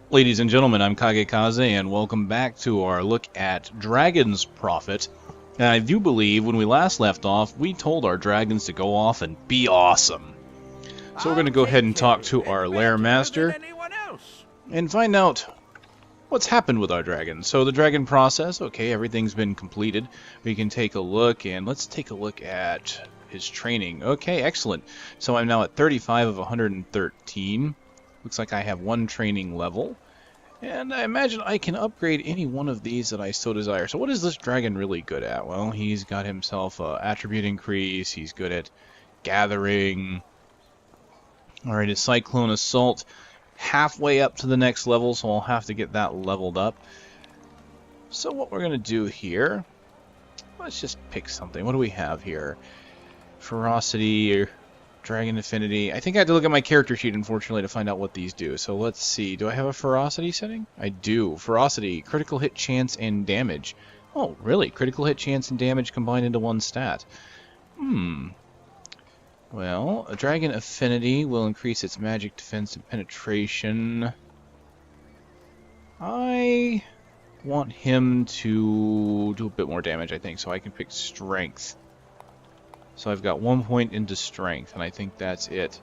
Ladies and gentlemen, I'm Kagekaze, and welcome back to our look at Dragon's Prophet. And I do believe when we last left off, we told our dragons to go off and be awesome. So we're going to go ahead and talk to our lair master and find out what's happened with our dragons. So the dragon process, okay, everything's been completed. We can take a look, and let's take a look at his training. Okay, excellent. So I'm now at 35 of 113. Looks like I have one training level. And I imagine I can upgrade any one of these that I so desire. So what is this dragon really good at? Well, he's got himself an attribute increase. He's good at gathering. Alright, his Cyclone Assault halfway up to the next level, so I'll have to get that leveled up. So what we're going to do here, let's just pick something. What do we have here? Ferocity, or Dragon Affinity. I think I had to look at my character sheet, unfortunately, to find out what these do. So let's see. Do I have a Ferocity setting? I do. Ferocity, critical hit chance and damage. Oh, really? Critical hit chance and damage combined into one stat. Well, a Dragon Affinity will increase its magic defense and penetration. I want him to do a bit more damage, I think, so I can pick Strength. So I've got 1 point into Strength, and I think that's it.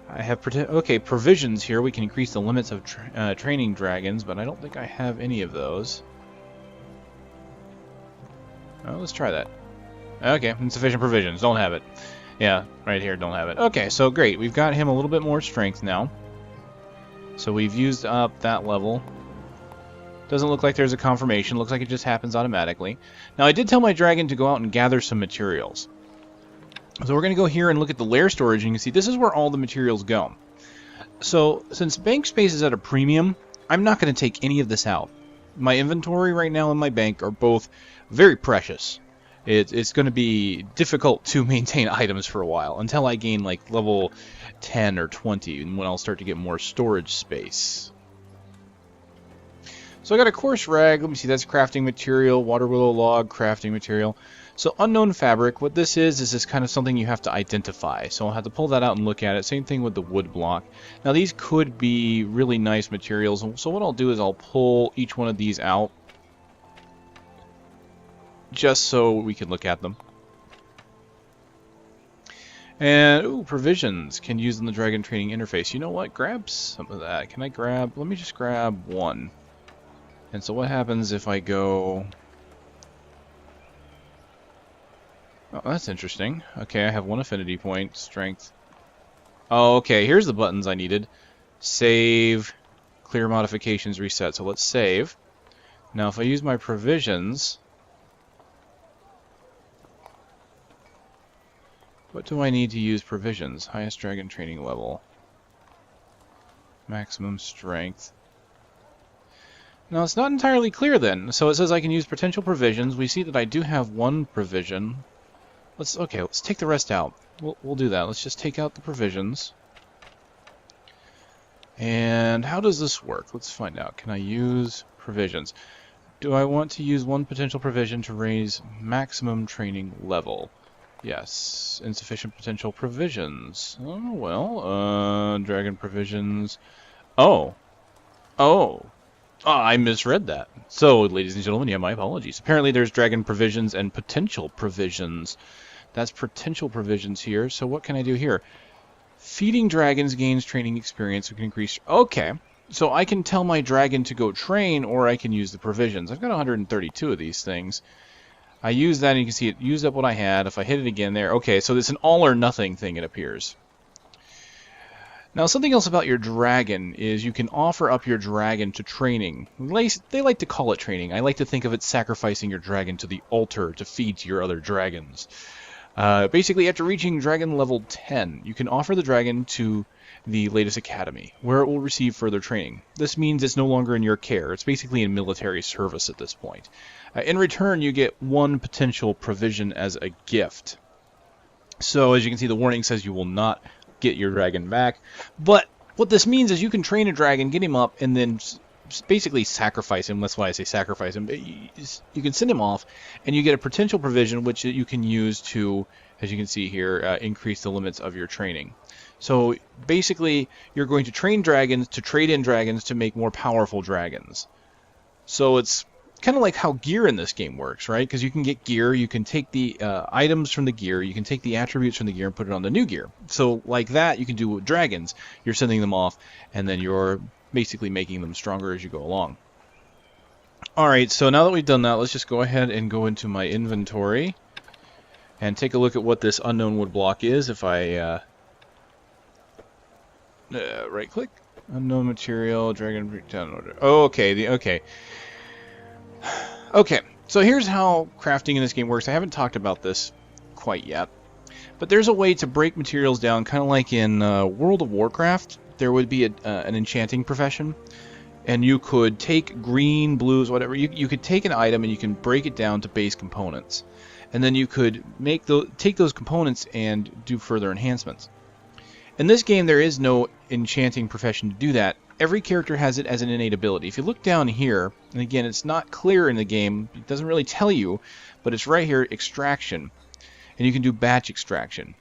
I have provisions here. We can increase the limits of training dragons, but I don't think I have any of those. Oh, let's try that. Okay, insufficient provisions. Don't have it. Yeah, right here, don't have it. Okay, so great. We've got him a little bit more strength now. So we've used up that level. Doesn't look like there's a confirmation. Looks like it just happens automatically. Now, I did tell my dragon to go out and gather some materials. So we're going to go here and look at the lair storage, and you can see this is where all the materials go. So, since bank space is at a premium, I'm not going to take any of this out. My inventory right now and my bank are both very precious. It's going to be difficult to maintain items for a while, until I gain like level 10 or 20, and when I'll start to get more storage space. So I got a coarse rag. Let me see, that's crafting material, water willow log, crafting material. So unknown fabric, what this is this kind of something you have to identify. So I'll have to pull that out and look at it. Same thing with the wood block. Now these could be really nice materials. So what I'll do is I'll pull each one of these out, just so we can look at them. And, ooh, provisions. Can use in the dragon training interface. You know what? Grab some of that. Can I grab? Let me just grab one. And so what happens if I go... Oh, that's interesting. Okay, I have one affinity point, strength. Oh, okay, here's the buttons I needed. Save, clear modifications, reset. So let's save. Now if I use my provisions... What do I need to use provisions? Highest dragon training level. Maximum strength. Now, it's not entirely clear then. So it says I can use potential provisions. We see that I do have one provision. Let's take the rest out. We'll do that. Let's just take out the provisions. And how does this work? Let's find out. Can I use provisions? Do I want to use one potential provision to raise maximum training level? Yes. Insufficient potential provisions. Oh, well. Dragon provisions. Oh, I misread that. So, ladies and gentlemen, yeah, my apologies. Apparently there's dragon provisions and potential provisions. That's potential provisions here. So what can I do here? Feeding dragons gains training experience. We can increase... Okay. So I can tell my dragon to go train, or I can use the provisions. I've got 132 of these things. I use that, and you can see it used up what I had. If I hit it again there... Okay, so it's an all-or-nothing thing, it appears. Now, something else about your dragon is you can offer up your dragon to training. They like to call it training. I like to think of it sacrificing your dragon to the altar to feed to your other dragons. Basically, after reaching dragon level 10, you can offer the dragon to the latest academy, where it will receive further training. This means it's no longer in your care. It's basically in military service at this point. In return, you get one potential provision as a gift. So, as you can see, the warning says you will not get your dragon back. But what this means is you can train a dragon, get him up, and then basically sacrifice him. That's why I say sacrifice him. You can send him off, and you get a potential provision which you can use to, as you can see here, increase the limits of your training. So basically, you're going to train dragons to trade in dragons to make more powerful dragons. So it's kind of like how gear in this game works, right? Because you can get gear, you can take the items from the gear, you can take the attributes from the gear and put it on the new gear. So like that, you can do with dragons. You're sending them off, and then you're basically making them stronger as you go along. Alright, so now that we've done that, let's just go ahead and go into my inventory and take a look at what this unknown wood block is. If I right-click, unknown material, dragon downloader. Oh, okay, okay. Okay, so here's how crafting in this game works. I haven't talked about this quite yet, but there's a way to break materials down, kind of like in World of Warcraft. There would be an enchanting profession, and you could take green, blues, whatever. You could take an item and you can break it down to base components, and then you could take those components and do further enhancements. In this game, there is no enchanting profession to do that. Every character has it as an innate ability. If you look down here, and again, it's not clear in the game, it doesn't really tell you, but it's right here, extraction. And you can do batch extraction.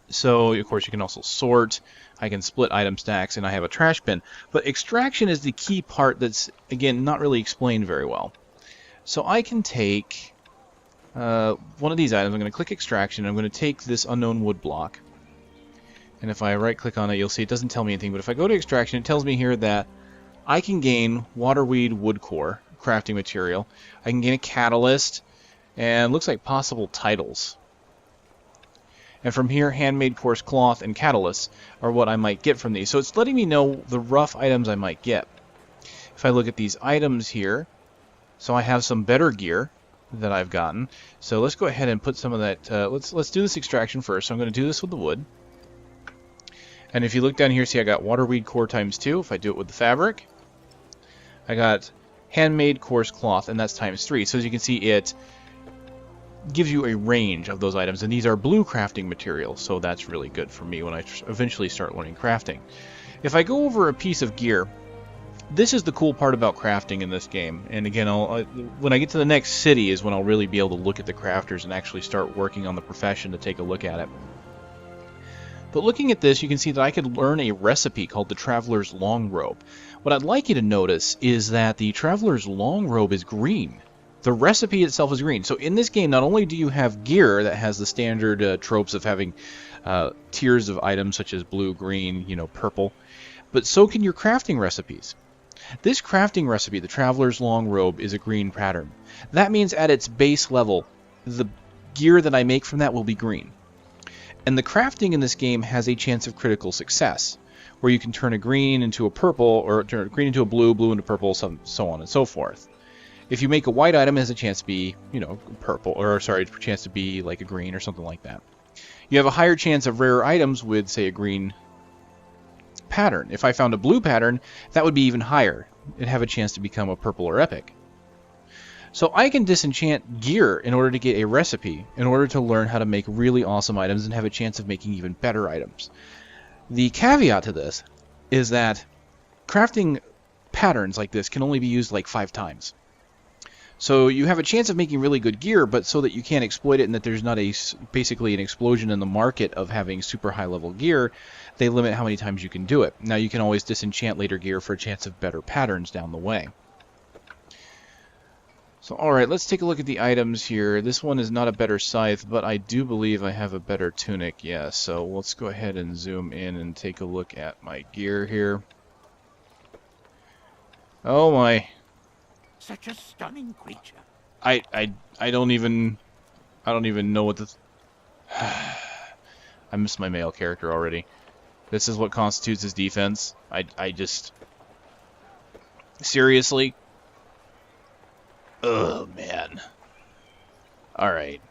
So, of course, you can also sort. I can split item stacks, and I have a trash bin. But extraction is the key part that's, again, not really explained very well. So I can take one of these items. I'm going to click extraction. I'm going to take this unknown wood block. And if I right-click on it, you'll see it doesn't tell me anything. But if I go to extraction, it tells me here that I can gain waterweed wood core, crafting material. I can gain a catalyst, and looks like possible titles. And from here, handmade coarse cloth and catalysts are what I might get from these. So it's letting me know the rough items I might get. If I look at these items here, so I have some better gear that I've gotten. So let's go ahead and put some of that. Let's do this extraction first. So I'm going to do this with the wood. And if you look down here, see I got waterweed core ×2. If I do it with the fabric, I got handmade coarse cloth, and that's ×3. So as you can see, it gives you a range of those items, and these are blue crafting materials, so that's really good for me when I eventually start learning crafting. If I go over a piece of gear, this is the cool part about crafting in this game. And again, when I get to the next city is when I'll really be able to look at the crafters and actually start working on the profession to take a look at it. But looking at this, you can see that I could learn a recipe called the Traveler's Long Robe. What I'd like you to notice is that the Traveler's Long Robe is green. The recipe itself is green. So in this game, not only do you have gear that has the standard tropes of having tiers of items such as blue, green, purple, but so can your crafting recipes. This crafting recipe, the Traveler's Long Robe, is a green pattern. That means at its base level, the gear that I make from that will be green. And the crafting in this game has a chance of critical success, where you can turn a green into a purple, or turn a green into a blue, blue into purple, so on and so forth. If you make a white item, it has a chance to be, purple, or sorry, a chance to be like a green or something like that. You have a higher chance of rare items with, say, a green pattern. If I found a blue pattern, that would be even higher. It'd have a chance to become a purple or epic. So I can disenchant gear in order to get a recipe, in order to learn how to make really awesome items and have a chance of making even better items. The caveat to this is that crafting patterns like this can only be used like 5 times. So you have a chance of making really good gear, but so that you can't exploit it and that there's not basically an explosion in the market of having super high level gear, they limit how many times you can do it. Now you can always disenchant later gear for a chance of better patterns down the way. So alright, let's take a look at the items here. This one is not a better scythe, but I do believe I have a better tunic, yeah. So let's go ahead and zoom in and take a look at my gear here. Oh my. Such a stunning creature. I don't even know what the... I missed my male character already. This is what constitutes his defense. I just... Seriously? Oh, man. Alright.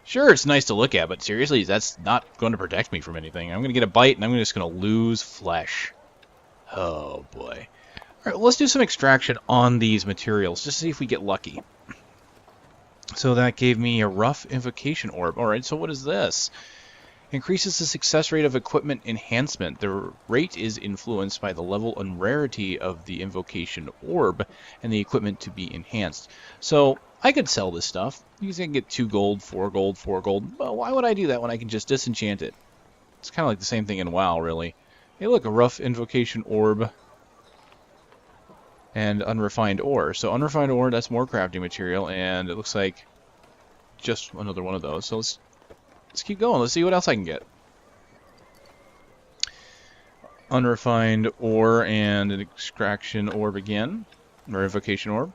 Sure, it's nice to look at, but seriously, that's not going to protect me from anything. I'm going to get a bite, and I'm just going to lose flesh. Oh, boy. Alright, let's do some extraction on these materials, just to see if we get lucky. So that gave me a rough invocation orb. Alright, so what is this? Increases the success rate of equipment enhancement. The rate is influenced by the level and rarity of the invocation orb and the equipment to be enhanced. So I could sell this stuff. You can get 2 gold, 4 gold, 4 gold. Well, why would I do that when I can just disenchant it? It's kind of like the same thing in WoW, really. Hey, look, a rough invocation orb and unrefined ore. So unrefined ore, that's more crafting material, and it looks like just another one of those. So let's keep going. Let's see what else I can get. Unrefined ore and an extraction orb again, or invocation orb.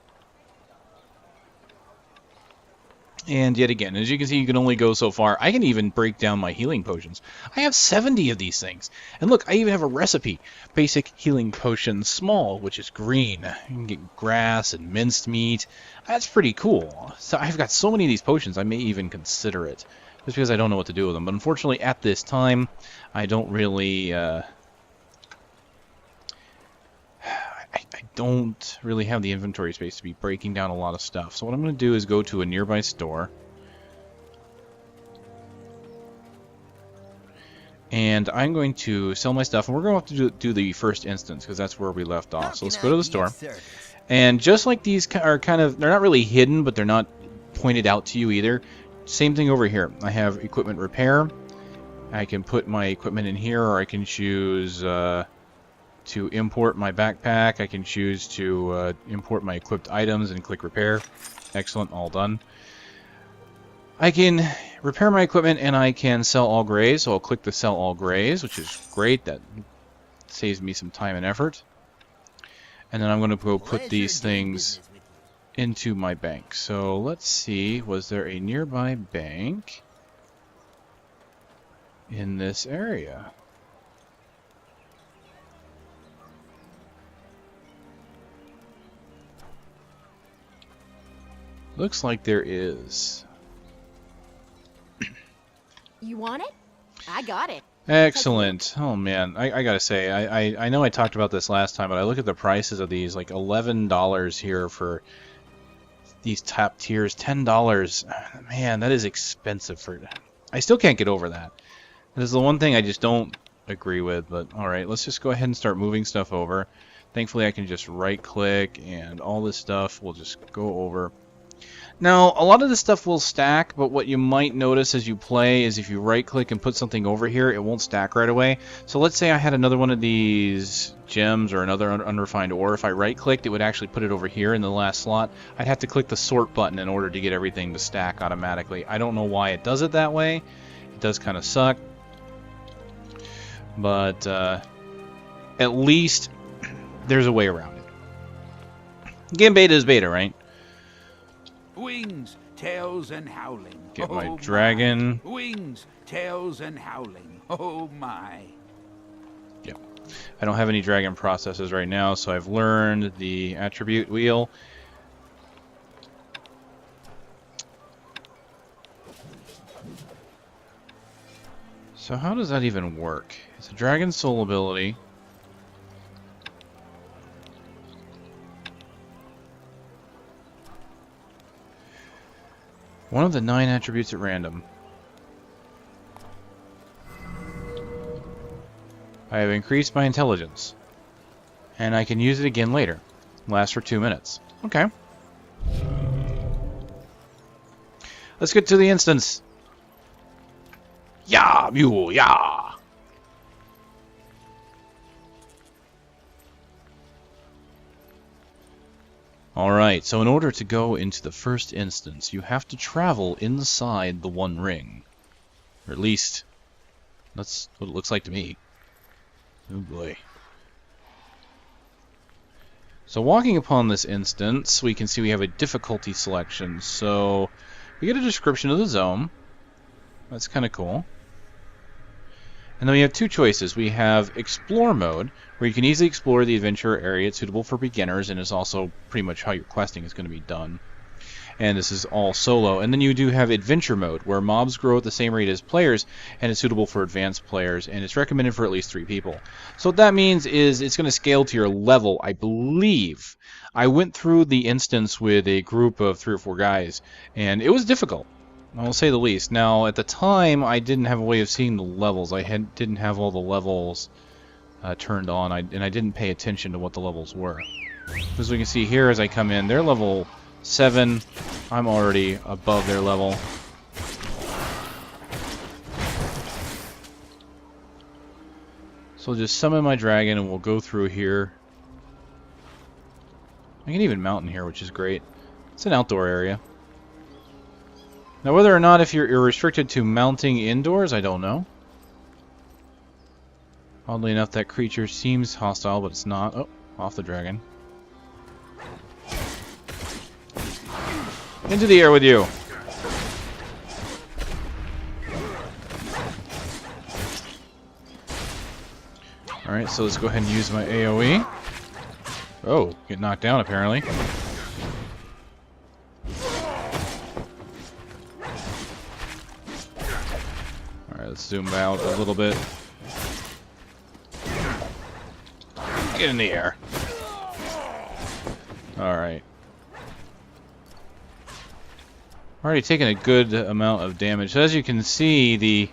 And yet again, as you can see, you can only go so far. I can even break down my healing potions. I have 70 of these things. And look, I even have a recipe. Basic healing potion small, which is green. You can get grass and minced meat. That's pretty cool. So I've got so many of these potions, I may even consider it. Just because I don't know what to do with them. But unfortunately, at this time, I don't really... I don't really have the inventory space to be breaking down a lot of stuff. So what I'm going to do is go to a nearby store. And I'm going to sell my stuff. And we're going to have to do the first instance because that's where we left off. So let's go to the store. And just like these are kind of... They're not really hidden, but they're not pointed out to you either. Same thing over here. I have equipment repair. I can put my equipment in here, or I can choose... to import my backpack. I can choose to import my equipped items and click repair. Excellent, all done. I can repair my equipment and I can sell all grays, so I'll click the sell all grays, which is great. That saves me some time and effort. And then I'm going to go put these things into my bank. So let's see, was there a nearby bank in this area? Looks like there is. You want it? I got it. Excellent. Oh man, I gotta say, I know I talked about this last time, but I look at the prices of these, like $11 here for these top tiers, $10. Man, that is expensive for... I still can't get over that. That is the one thing I just don't agree with, but alright, let's just go ahead and start moving stuff over. Thankfully I can just right click and all this stuff will just go over. Now, a lot of this stuff will stack, but what you might notice as you play is if you right-click and put something over here, it won't stack right away. So let's say I had another one of these gems or another unrefined ore. If I right-clicked, it would actually put it over here in the last slot. I'd have to click the sort button in order to get everything to stack automatically. I don't know why it does it that way. It does kind of suck. But at least there's a way around it. Game beta is beta, right? Wings, tails, and howling. Get my dragon. My. Wings, tails, and howling. Oh my. Yep. I don't have any dragon processes right now, so I've learned the attribute wheel. So how does that even work? It's a dragon soul ability. One of the 9 attributes at random. I have increased my intelligence. And I can use it again later. Lasts for 2 minutes. Okay. Let's get to the instance. Yeah, mule, yeah. Alright, so in order to go into the first instance, you have to travel inside the One Ring. Or at least, that's what it looks like to me. Oh boy. So walking upon this instance, we can see we have a difficulty selection. So, we get a description of the zone. That's kind of cool. And then we have 2 choices. We have Explore mode, where you can easily explore the adventure area. It's suitable for beginners, and is also pretty much how your questing is going to be done. And this is all solo. And then you do have Adventure mode, where mobs grow at the same rate as players, and it's suitable for advanced players, and it's recommended for at least 3 people. So what that means is it's going to scale to your level, I believe. I went through the instance with a group of 3 or 4 guys, and it was difficult. I'll say the least. Now, at the time, I didn't have a way of seeing the levels. I didn't have all the levels turned on, and I didn't pay attention to what the levels were. As we can see here, as I come in, they're level 7. I'm already above their level. So I'll just summon my dragon and we'll go through here. I can even mount in here, which is great. It's an outdoor area. Now whether or not if you're restricted to mounting indoors, I don't know. Oddly enough, that creature seems hostile, but it's not. Oh, off the dragon. Into the air with you! Alright, so let's go ahead and use my AoE. Oh, get knocked down apparently. Alright, let's zoom out a little bit. Get in the air. Alright. Already taken a good amount of damage. So as you can see, the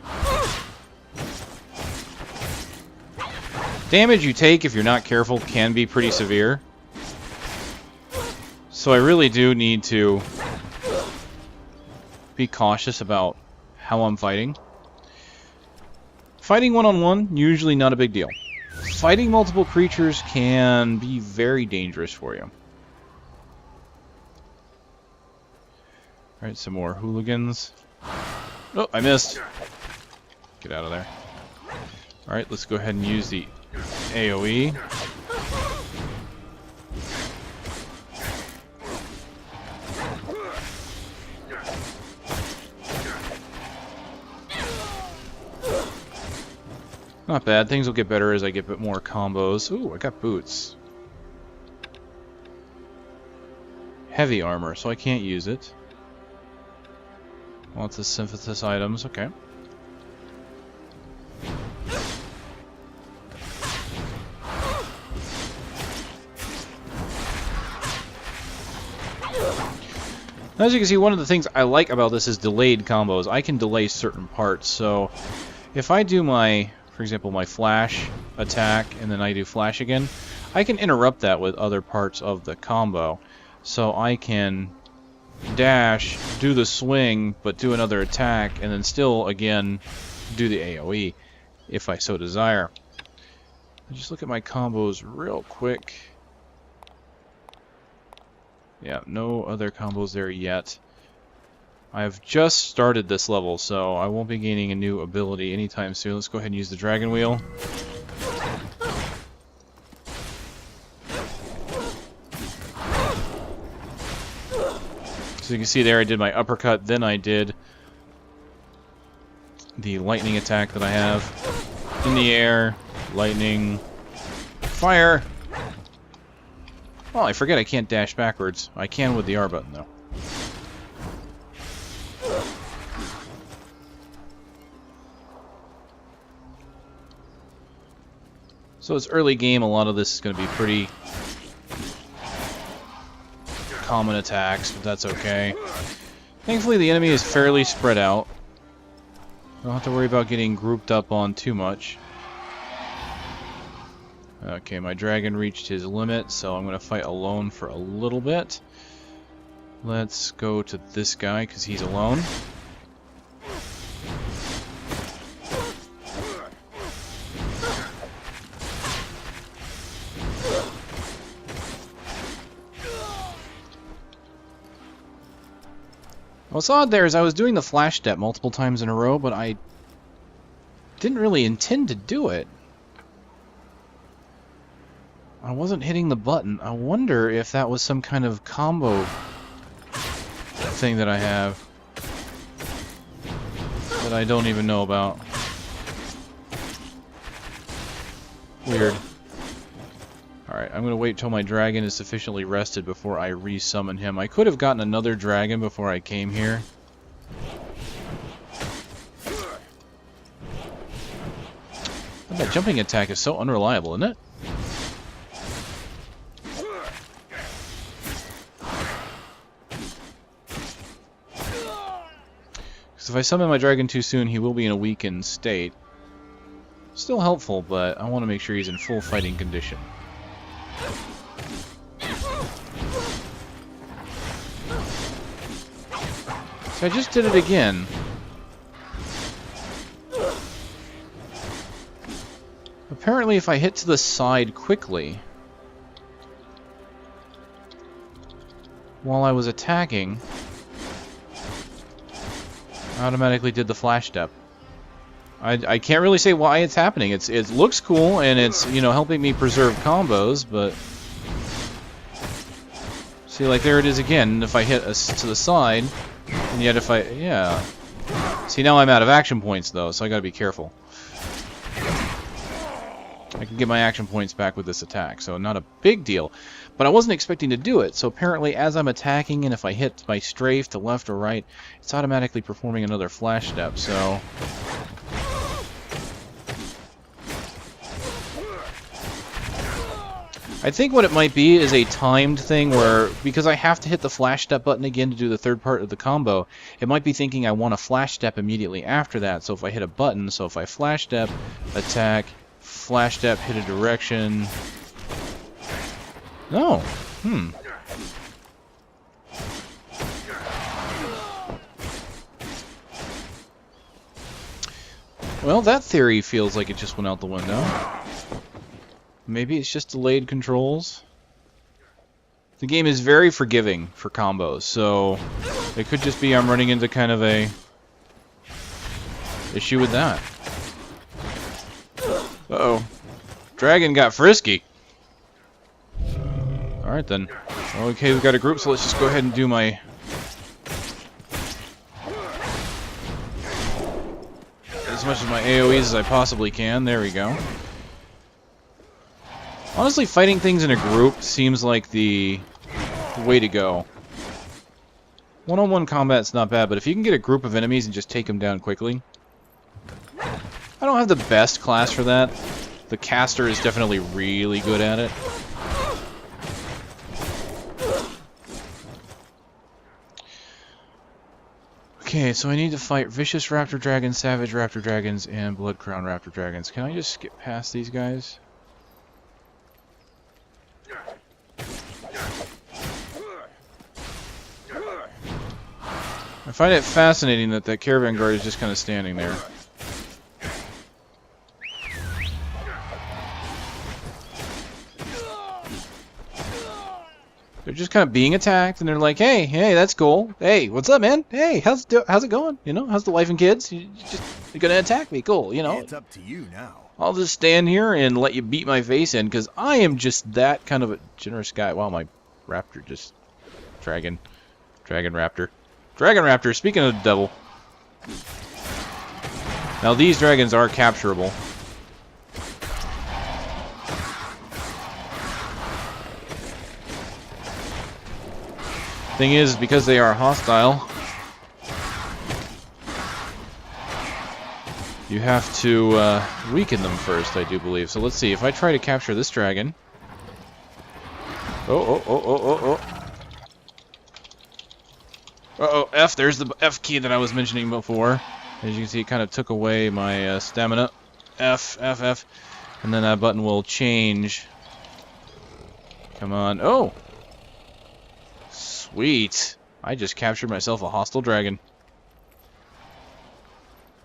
damage you take if you're not careful can be pretty severe. So I really do need to be cautious about how I'm fighting. Fighting one-on-one, usually not a big deal. Fighting multiple creatures can be very dangerous for you. Alright, some more hooligans. Oh, I missed. Get out of there. Alright, let's go ahead and use the AoE. Not bad. Things will get better as I get a bit more combos. Ooh, I got boots. Heavy armor, so I can't use it. Lots of synthesis items, okay. As you can see, one of the things I like about this is delayed combos. I can delay certain parts, so if I do my, for example, my flash attack and then I do flash again, I can interrupt that with other parts of the combo. So I can dash, do the swing, but do another attack, and then still, again, do the AoE, if I so desire. I'll just look at my combos real quick. Yeah, no other combos there yet. I've just started this level, so I won't be gaining a new ability anytime soon. Let's go ahead and use the Dragon Wheel. So you can see there I did my uppercut, then I did the lightning attack that I have. In the air, lightning, fire! Oh, I forget I can't dash backwards. I can with the R button, though. So it's early game, a lot of this is going to be pretty common attacks, but that's okay. Thankfully the enemy is fairly spread out. Don't have to worry about getting grouped up on too much. Okay, my dragon reached his limit, so I'm going to fight alone for a little bit. Let's go to this guy, because he's alone. What's odd there is I was doing the flash step multiple times in a row, but I didn't really intend to do it. I wasn't hitting the button. I wonder if that was some kind of combo thing that I have that I don't even know about. Weird. Alright, I'm going to wait till my dragon is sufficiently rested before I re-summon him. I could have gotten another dragon before I came here. But that jumping attack is so unreliable, isn't it? Because if I summon my dragon too soon, he will be in a weakened state. Still helpful, but I want to make sure he's in full fighting condition. So I just did it again. Apparently if I hit to the side quickly while I was attacking, I automatically did the flash step. I can't really say why it's happening. It looks cool and it's, you know, helping me preserve combos, but see, like there it is again. If I hit to the side, and yet if yeah. See, now I'm out of action points though, so I gotta be careful. I can get my action points back with this attack, so not a big deal. But I wasn't expecting to do it, so apparently as I'm attacking and if I hit my strafe to left or right, it's automatically performing another flash step, so... I think what it might be is a timed thing where, because I have to hit the flash step button again to do the third part of the combo, it might be thinking I want a flash step immediately after that, so if I hit a button, so if I flash step, attack, flash step, hit a direction... No. Well, that theory feels like it just went out the window. Maybe it's just delayed controls. The game is very forgiving for combos, so it could just be I'm running into kind of a issue with that. Uh-oh. Dragon got frisky. Alright then. Okay, we've got a group, so let's just go ahead and do my... as much of my AoEs as I possibly can. There we go. Honestly, fighting things in a group seems like the way to go. One-on-one combat's not bad, but if you can get a group of enemies and just take them down quickly... I don't have the best class for that. The caster is definitely really good at it. Okay, so I need to fight Vicious Raptor Dragons, Savage Raptor Dragons, and Blood Crown Raptor Dragons. Can I just skip past these guys? I find it fascinating that that caravan guard is just kind of standing there. They're just kind of being attacked, and they're like, "Hey, that's cool. Hey, what's up, man? Hey, how's it going? You know, how's the wife and kids? You're gonna attack me? Cool, you know. It's up to you now. I'll just stand here and let you beat my face in, because I am just that kind of a generous guy." Wow, my raptor just dragon raptor. Speaking of the devil, now these dragons are capturable. Thing is, because they are hostile, you have to weaken them first, I do believe. So let's see, if I try to capture this dragon... Oh. Uh-oh, F, there's the F key that I was mentioning before. As you can see, it kind of took away my stamina. F. And then that button will change. Come on. Oh! Sweet. I just captured myself a hostile dragon.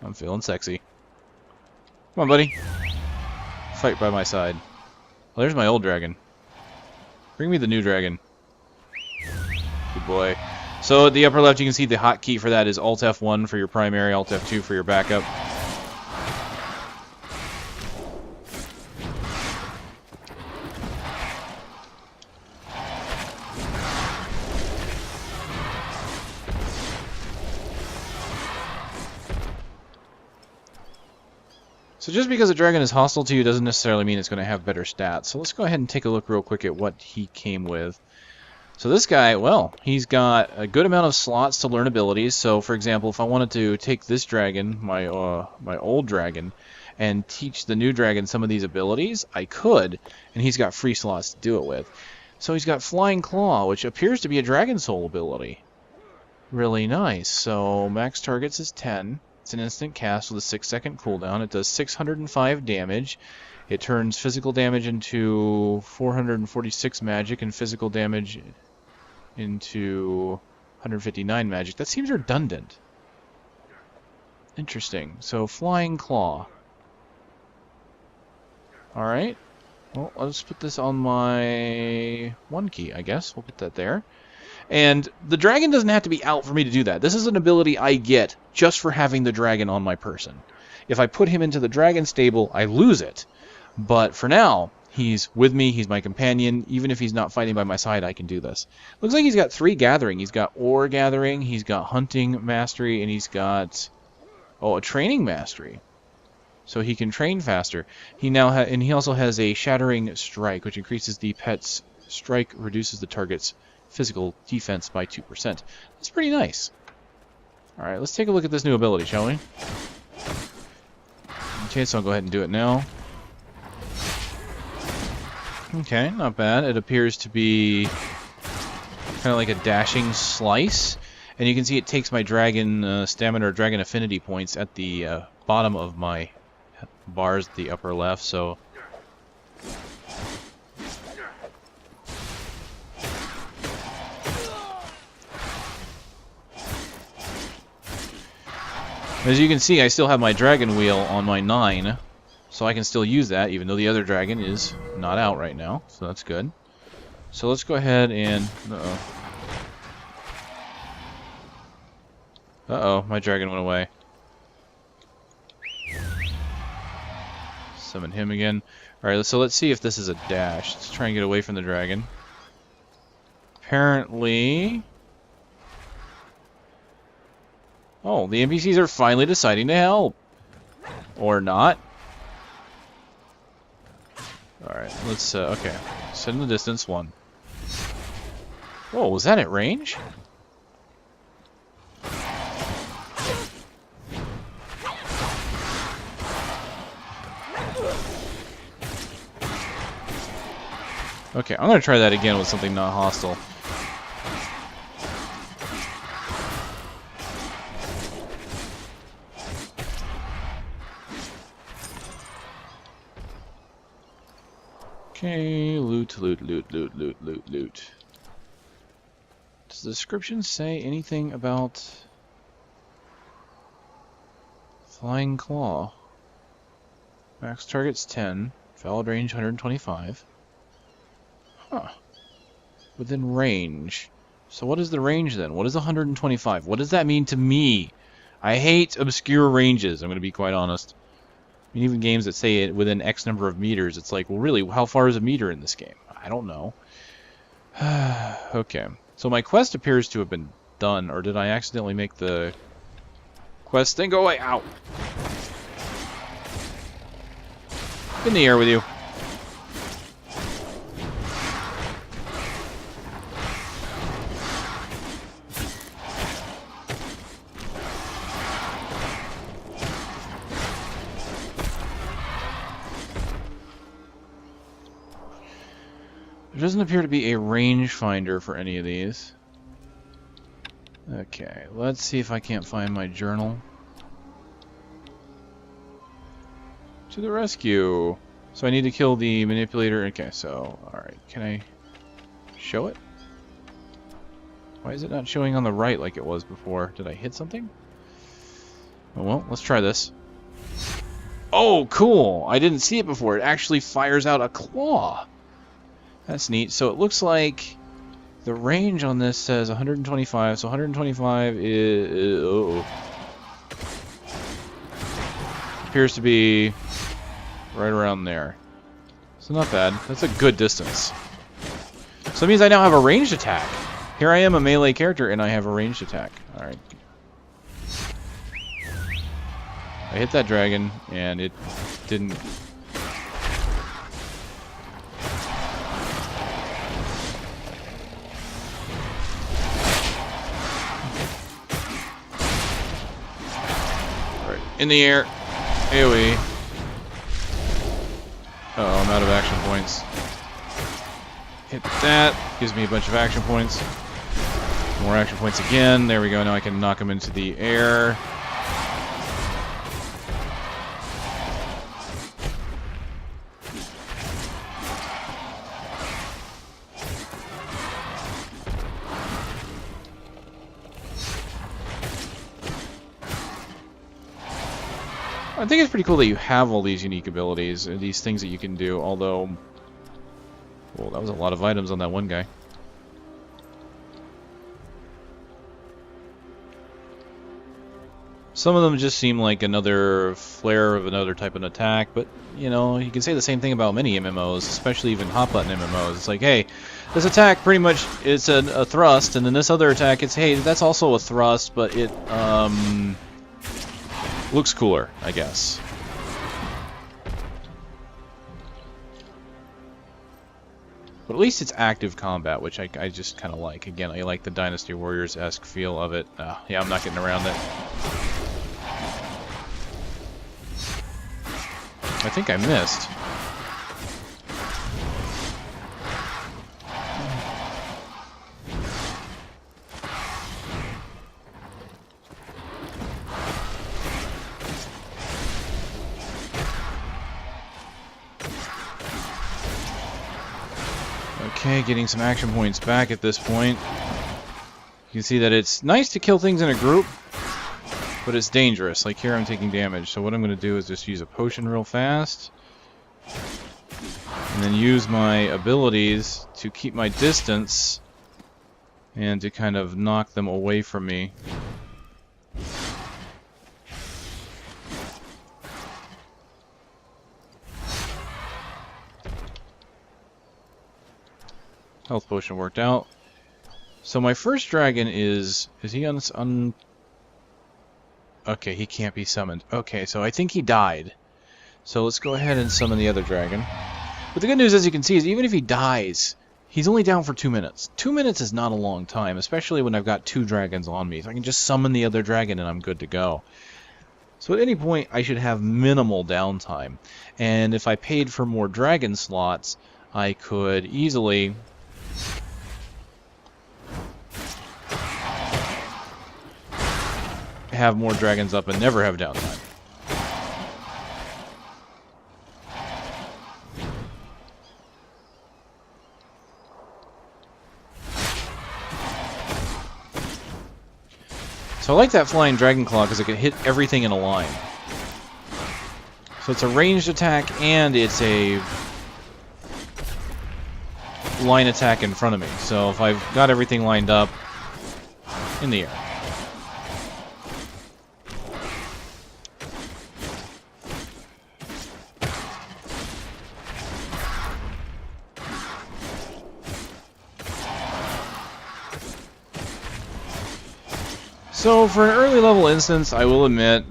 I'm feeling sexy. Come on, buddy. Fight by my side. Well, there's my old dragon. Bring me the new dragon. Good boy. So at the upper left, you can see the hotkey for that is Alt F1 for your primary, Alt F2 for your backup. So just because a dragon is hostile to you doesn't necessarily mean it's going to have better stats. So let's go ahead and take a look real quick at what he came with. So this guy, well, he's got a good amount of slots to learn abilities. So for example, if I wanted to take this dragon, my old dragon, and teach the new dragon some of these abilities, I could, and he's got free slots to do it with. So he's got Flying Claw, which appears to be a Dragon Soul ability. Really nice. So max targets is 10. It's an instant cast with a 6-second cooldown. It does 605 damage. It turns physical damage into 446 magic and physical damage into 159 magic. That seems redundant. Interesting. So Flying Claw. Alright. Well, let's put this on my 1 key, I guess. We'll put that there. And the dragon doesn't have to be out for me to do that. This is an ability I get just for having the dragon on my person. If I put him into the dragon stable, I lose it. But for now, he's with me, he's my companion. Even if he's not fighting by my side, I can do this. Looks like he's got 3 gathering. He's got ore gathering, he's got hunting mastery, and he's got, a training mastery. So he can train faster. He now and he also has a shattering strike, which increases the pet's strike, reduces the target's physical defense by 2%. That's pretty nice. Alright, let's take a look at this new ability, shall we? Okay, so I'll go ahead and do it now. Okay, not bad. It appears to be kind of like a dashing slice. And you can see it takes my dragon stamina or dragon affinity points at the bottom of my bars, the upper left, so... As you can see, I still have my dragon wheel on my 9, so I can still use that, even though the other dragon is not out right now, so that's good. So let's go ahead and... Uh-oh. Uh-oh, my dragon went away. Summon him again. Alright, so let's see if this is a dash. Let's try and get away from the dragon. Apparently... Oh, the NPCs are finally deciding to help. Or not. Alright, let's, okay. Set in the distance, 1. Whoa, was that at range? Okay, I'm gonna try that again with something not hostile. Okay, loot, loot, loot, loot, loot, loot, loot. Does the description say anything about Flying Claw? Max target's 10, valid range 125. Huh. Within range. So what is the range then? What is 125? What does that mean to me? I hate obscure ranges, I'm going to be quite honest. I mean, even games that say it within X number of meters, it's like, well, really, how far is a meter in this game? I don't know. Okay. So my quest appears to have been done, or did I accidentally make the quest thing go away? Ow! In the air with you. There doesn't appear to be a rangefinder for any of these. Okay, let's see if I can't find my journal. To the rescue! So I need to kill the manipulator. Okay, so, alright, can I show it? Why is it not showing on the right like it was before? Did I hit something? Oh well, let's try this. Oh, cool! I didn't see it before. It actually fires out a claw! That's neat. So it looks like the range on this says 125, so 125 is... Uh-oh. Appears to be right around there. So not bad. That's a good distance. So that means I now have a ranged attack. Here I am, a melee character, and I have a ranged attack. Alright. I hit that dragon, and it didn't... In the air. AoE. Uh-oh, I'm out of action points. Hit that. Gives me a bunch of action points. More action points again. There we go. Now I can knock him into the air. I think it's pretty cool that you have all these unique abilities, and these things that you can do, although... Well, that was a lot of items on that one guy. Some of them just seem like another flare of another type of attack, but, you know, you can say the same thing about many MMOs, especially even hot-button MMOs. It's like, hey, this attack pretty much is a thrust, and then this other attack, it's, hey, that's also a thrust, but it, looks cooler, I guess. But at least it's active combat, which I just kind of like. Again, I like the Dynasty Warriors-esque feel of it. Yeah, I'm not getting around it. I think I missed. Okay, getting some action points back at this point. You can see that it's nice to kill things in a group, but it's dangerous. Like here I'm taking damage, so what I'm going to do is just use a potion real fast. And then use my abilities to keep my distance and to kind of knock them away from me. Health potion worked out. So my first dragon is he okay, he can't be summoned. Okay, so I think he died. So let's go ahead and summon the other dragon. But the good news, as you can see, is even if he dies, he's only down for 2 minutes. 2 minutes is not a long time, especially when I've got 2 dragons on me. So I can just summon the other dragon and I'm good to go. So at any point, I should have minimal downtime. And if I paid for more dragon slots, I could easily... have more dragons up and never have downtime. So I like that flying dragon claw because it can hit everything in a line. So it's a ranged attack and it's a line attack in front of me. So if I've got everything lined up, in the air. So for an early level instance, I will admit,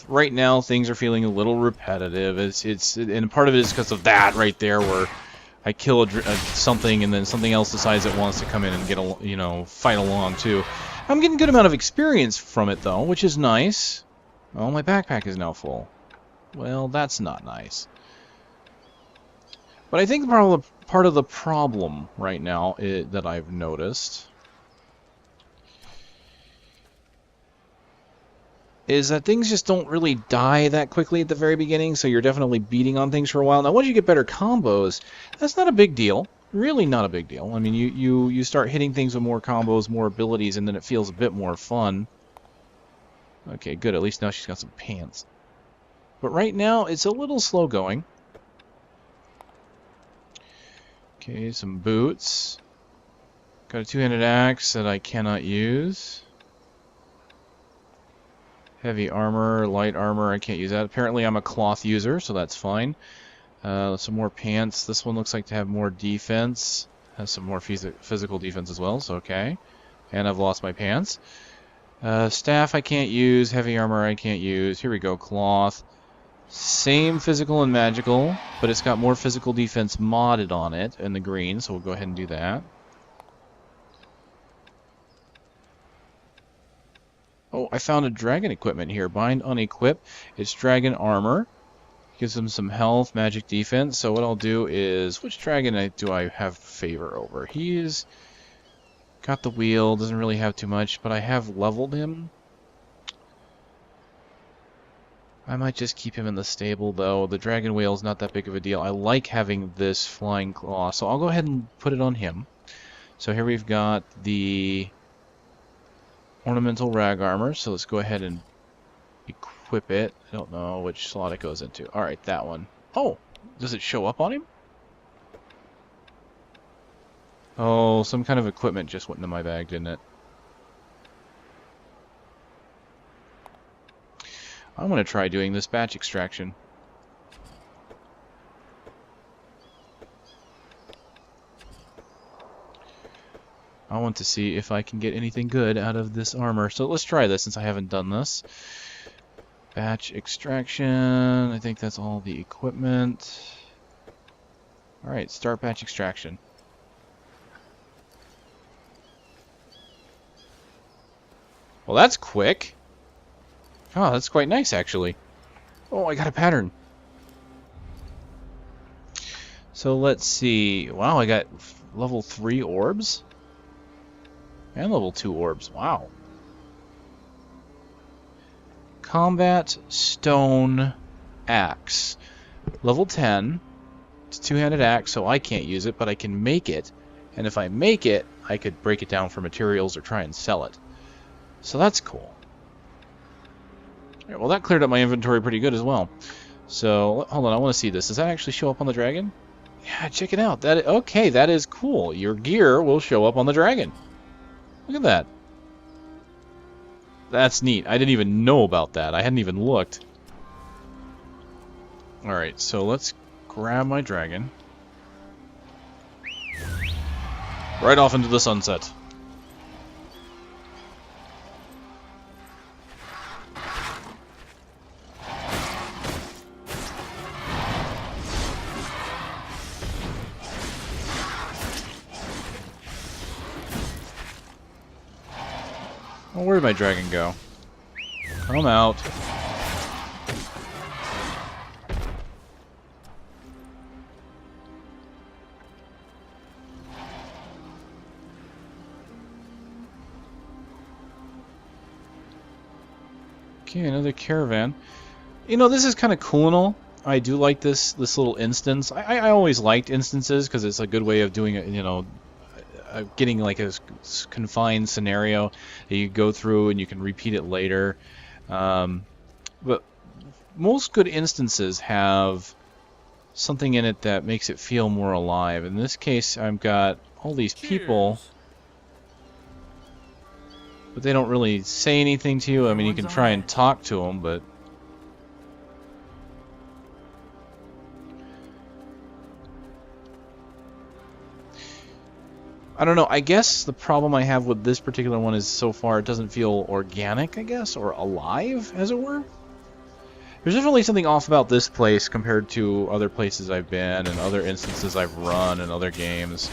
right now things are feeling a little repetitive. And part of it is because of that right there, where I kill something and then something else decides it wants to come in and get fight along too. I'm getting a good amount of experience from it though, which is nice. Oh, my backpack is now full. Well, that's not nice. But I think part of the problem right now that I've noticed is that things just don't really die that quickly at the very beginning, so you're definitely beating on things for a while. Now, once you get better combos, that's not a big deal. Really not a big deal. I mean, you start hitting things with more combos, more abilities, and then it feels a bit more fun. Okay, good. At least now she's got some pants. But right now, it's a little slow going. Okay, some boots. Got a two-handed axe that I cannot use. Heavy armor, light armor, I can't use that. Apparently I'm a cloth user, so that's fine. Some more pants. This one looks like to have more defense. Has some more physical defense as well, so okay. And I've lost my pants. Staff I can't use. Heavy armor I can't use. Here we go, cloth. Same physical and magical, but it's got more physical defense modded on it in the green, so we'll go ahead and do that. Oh, I found a dragon equipment here. Bind unequip. It's dragon armor. Gives them some health, magic defense. So what I'll do is... Which dragon do I have favor over? He's got the wheel. Doesn't really have too much, but I have leveled him. I might just keep him in the stable, though. The dragon wheel is not that big of a deal. I like having this flying claw, so I'll go ahead and put it on him. So here we've got the... ornamental rag armor, so let's go ahead and equip it. I don't know which slot it goes into. Alright, that one. Oh! Does it show up on him? Oh, some kind of equipment just went into my bag, didn't it? I'm going to try doing this batch extraction. I want to see if I can get anything good out of this armor. So let's try this since I haven't done this. Batch extraction. I think that's all the equipment. Alright, start batch extraction. Well, that's quick. Oh, that's quite nice, actually. Oh, I got a pattern. So let's see. Wow, I got level 3 orbs. And level 2 orbs. Wow. Combat Stone Axe. Level 10. It's a two-handed axe, so I can't use it, but I can make it. And if I make it, I could break it down for materials or try and sell it. So that's cool. Right, well, that cleared up my inventory pretty good as well. So, hold on, I want to see this. Does that actually show up on the dragon? Yeah, check it out. Okay, that is cool. Your gear will show up on the dragon. Look at that. That's neat. I didn't even know about that. I hadn't even looked. Alright, so let's grab my dragon. Right off into the sunset. Oh, where did my dragon go? Come out. Okay, another caravan. You know, this is kind of cool and all. I do like this little instance. I always liked instances because it's a good way of doing it, you know, getting like a confined scenario that you go through and you can repeat it later. But most good instances have something in it that makes it feel more alive. In this case, I've got all these people, but they don't really say anything to you. I mean, you can try and talk to them, but I don't know. I guess the problem I have with this particular one is so far it doesn't feel organic, I guess, or alive, as it were. There's definitely something off about this place compared to other places I've been and other instances I've run in other games.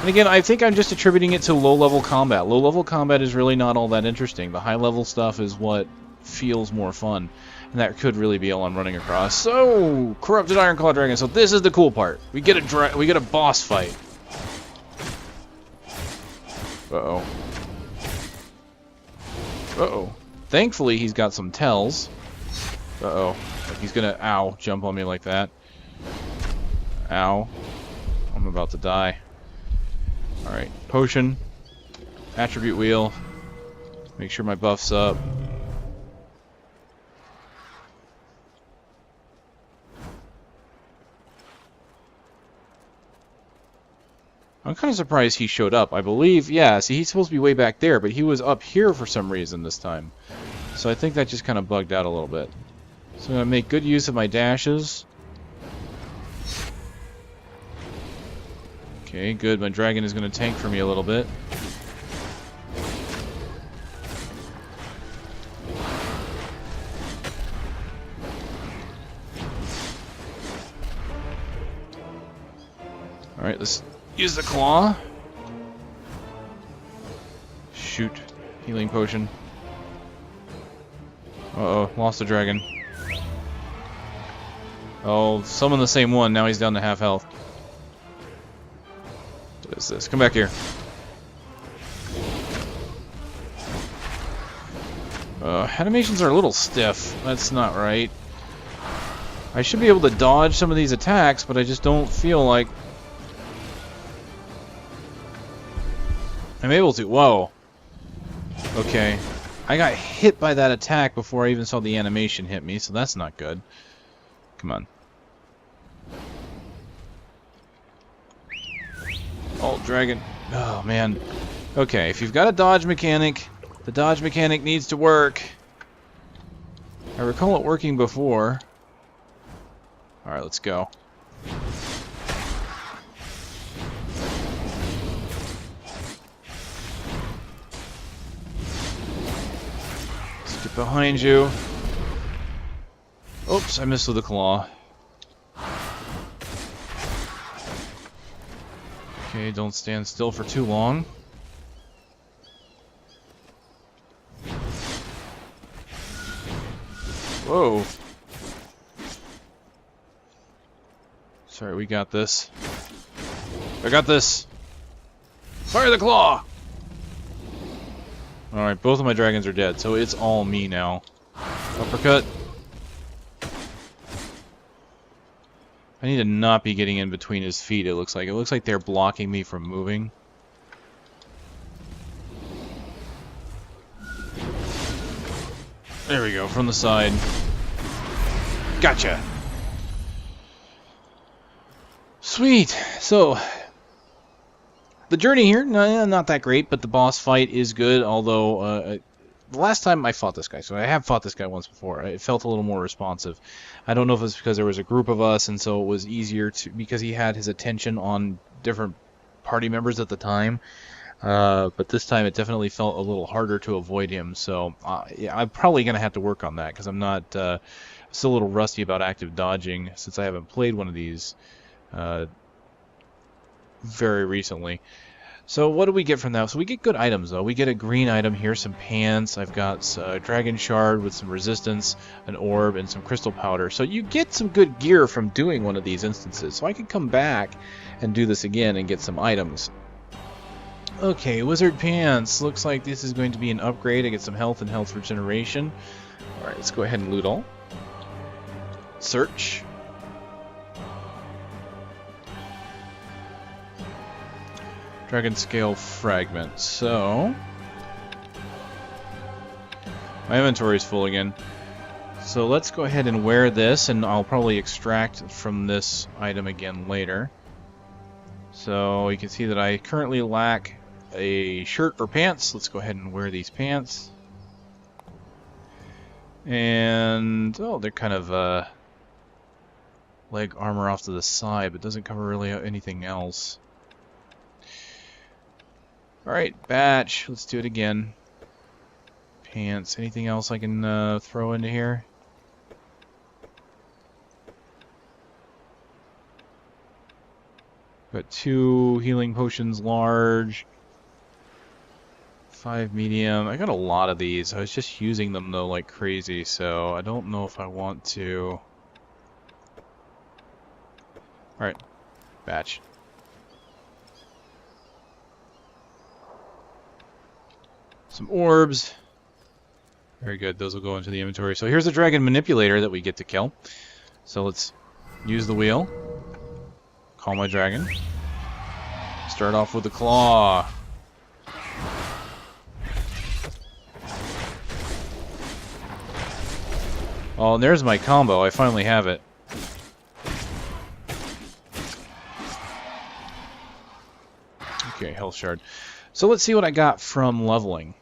And again, I think I'm just attributing it to low-level combat. Low-level combat is really not all that interesting. The high-level stuff is what feels more fun. And that could really be all I'm running across. So, Corrupted Ironclaw Dragon. So this is the cool part. We get a boss fight. Uh-oh. Uh-oh. Thankfully, he's got some tells. Uh-oh. Like he's gonna, ow, jump on me like that. Ow. I'm about to die. Alright. Potion. Attribute wheel. Make sure my buff's up. I'm kind of surprised he showed up. I believe, yeah, see, he's supposed to be way back there, but he was up here for some reason this time. So I think that just kind of bugged out a little bit. So I'm going to make good use of my dashes. Okay, good. My dragon is going to tank for me a little bit. Alright, let's use the claw. Shoot. Healing potion. Uh-oh, lost the dragon. Oh, summon the same one. Now he's down to half health. What is this? Come back here. Animations are a little stiff. That's not right. I should be able to dodge some of these attacks, but I just don't feel like I'm able to. Whoa. Okay. I got hit by that attack before I even saw the animation hit me, so that's not good. Come on. Oh, dragon. Oh, man. Okay, if you've got a dodge mechanic, the dodge mechanic needs to work. I recall it working before. Alright, let's go. Let's get behind you. Oops, I missed with the claw. Okay, don't stand still for too long. Whoa. Sorry, we got this. I got this. Fire the claw! Alright, both of my dragons are dead, so it's all me now. Uppercut. I need to not be getting in between his feet, it looks like. It looks like they're blocking me from moving. There we go, from the side. Gotcha! Sweet! So, the journey here, not that great, but the boss fight is good, although the last time I fought this guy, so I have fought this guy once before, it felt a little more responsive. I don't know if it's because there was a group of us, and so it was easier to, because he had his attention on different party members at the time, but this time it definitely felt a little harder to avoid him, so yeah, I'm probably going to have to work on that, because I'm not, still a little rusty about active dodging, since I haven't played one of these very recently. So what do we get from that? So we get good items, though. We get a green item here, some pants. I've got a dragon shard with some resistance, an orb, and some crystal powder. So you get some good gear from doing one of these instances. So I can come back and do this again and get some items. Okay, wizard pants. Looks like this is going to be an upgrade. I get some health and health regeneration. Alright, let's go ahead and loot all. Search. Dragon scale fragment. So my inventory is full again. So let's go ahead and wear this, and I'll probably extract from this item again later. So you can see that I currently lack a shirt or pants. Let's go ahead and wear these pants. And oh, they're kind of leg armor off to the side, but doesn't cover really anything else. Alright, batch. Let's do it again. Pants. Anything else I can throw into here? Got 2 healing potions large. 5 medium. I got a lot of these. I was just using them though like crazy, so I don't know if I want to. Alright. Batch. Some orbs. Very good. Those will go into the inventory. So here's a dragon manipulator that we get to kill. So let's use the wheel. Call my dragon. Start off with the claw. Oh, and there's my combo. I finally have it. Okay, health shard. So let's see what I got from leveling.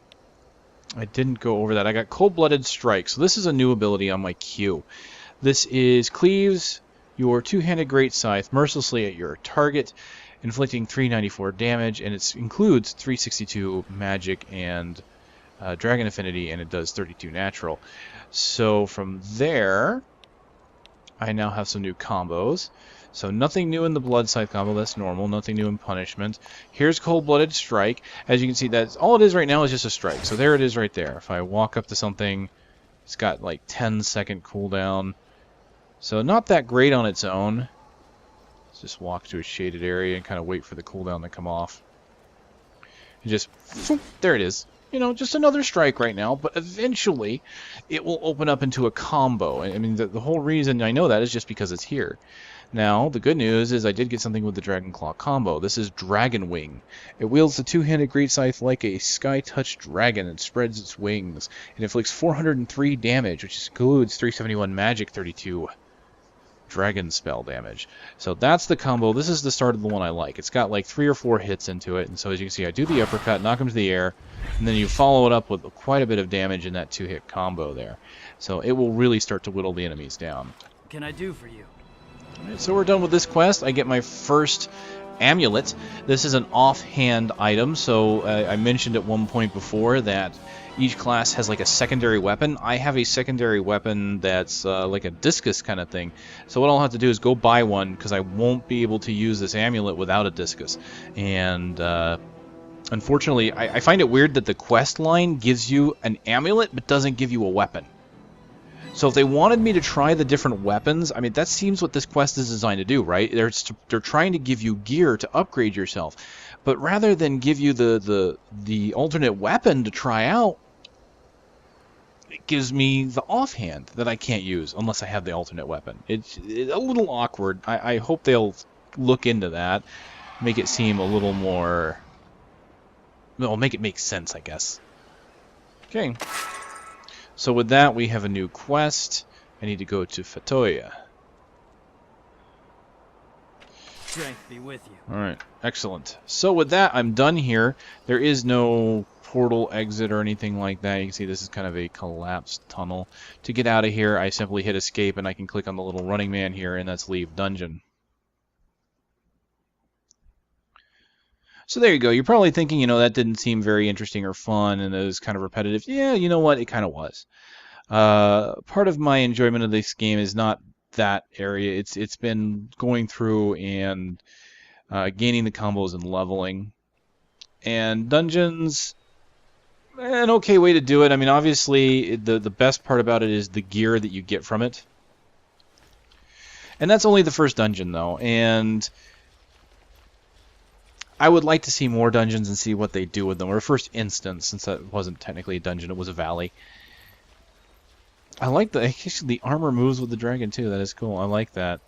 I didn't go over that. I got Cold-Blooded Strike. So this is a new ability on my queue. This is cleaves your two-handed great scythe mercilessly at your target, inflicting 394 damage, and it includes 362 magic and dragon affinity, and it does 32 natural. So from there, I now have some new combos. So nothing new in the Blood Scythe combo, that's normal. Nothing new in Punishment. Here's Cold-Blooded Strike. As you can see, that's all it is right now is just a strike. So there it is right there. If I walk up to something, it's got like 10-second cooldown. So not that great on its own. Let's just walk to a shaded area and kind of wait for the cooldown to come off. And just, there it is. You know, just another strike right now, but eventually it will open up into a combo. I mean, the whole reason I know that is just because it's here. Now, the good news is I did get something with the Dragon Claw combo. This is Dragon Wing. It wields the two-handed great scythe like a sky-touched dragon and spreads its wings. It inflicts 403 damage, which includes 371 magic, 32 dragon spell damage. So that's the combo. This is the start of the one I like. It's got like 3 or 4 hits into it, and so as you can see, I do the uppercut, knock him to the air, and then you follow it up with quite a bit of damage in that 2-hit combo there. So it will really start to whittle the enemies down. What can I do for you? Alright, so we're done with this quest. I get my first amulet. This is an offhand item, so I mentioned at one point before that each class has like a secondary weapon. I have a secondary weapon that's like a discus kind of thing. So what I'll have to do is go buy one, because I won't be able to use this amulet without a discus. And unfortunately, I find it weird that the quest line gives you an amulet but doesn't give you a weapon. So if they wanted me to try the different weapons, I mean, that seems what this quest is designed to do, right? They're trying to give you gear to upgrade yourself. But rather than give you the alternate weapon to try out, it gives me the offhand that I can't use unless I have the alternate weapon. It's a little awkward. I hope they'll look into that, make it seem a little more... Well, make it make sense, I guess. Okay. So with that, we have a new quest. I need to go to Fatoya. Strength be with you. Alright, excellent. So with that, I'm done here. There is no portal exit or anything like that. You can see this is kind of a collapsed tunnel. To get out of here, I simply hit escape, and I can click on the little running man here, and that's leave dungeon. So there you go. You're probably thinking, you know, that didn't seem very interesting or fun, and it was kind of repetitive. Yeah, you know what? It kind of was. Part of my enjoyment of this game is not that area. It's been going through and gaining the combos and leveling. And dungeons, an okay way to do it. I mean, obviously, the best part about it is the gear that you get from it. And that's only the first dungeon, though. And I would like to see more dungeons and see what they do with them. Or first instance, since that wasn't technically a dungeon, it was a valley. I like actually the armor moves with the dragon too. That is cool. I like that.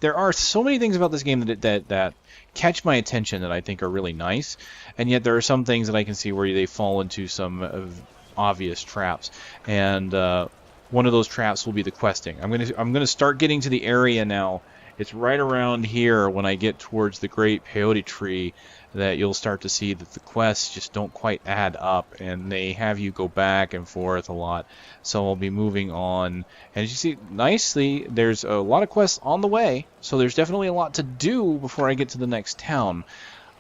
There are so many things about this game that catch my attention that I think are really nice, and yet there are some things that I can see where they fall into some obvious traps. And one of those traps will be the questing. I'm gonna start getting to the area now. It's right around here when I get towards the Great Peyote Tree that you'll start to see that the quests just don't quite add up, and they have you go back and forth a lot. So I'll be moving on. And as you see, nicely, there's a lot of quests on the way, so there's definitely a lot to do before I get to the next town.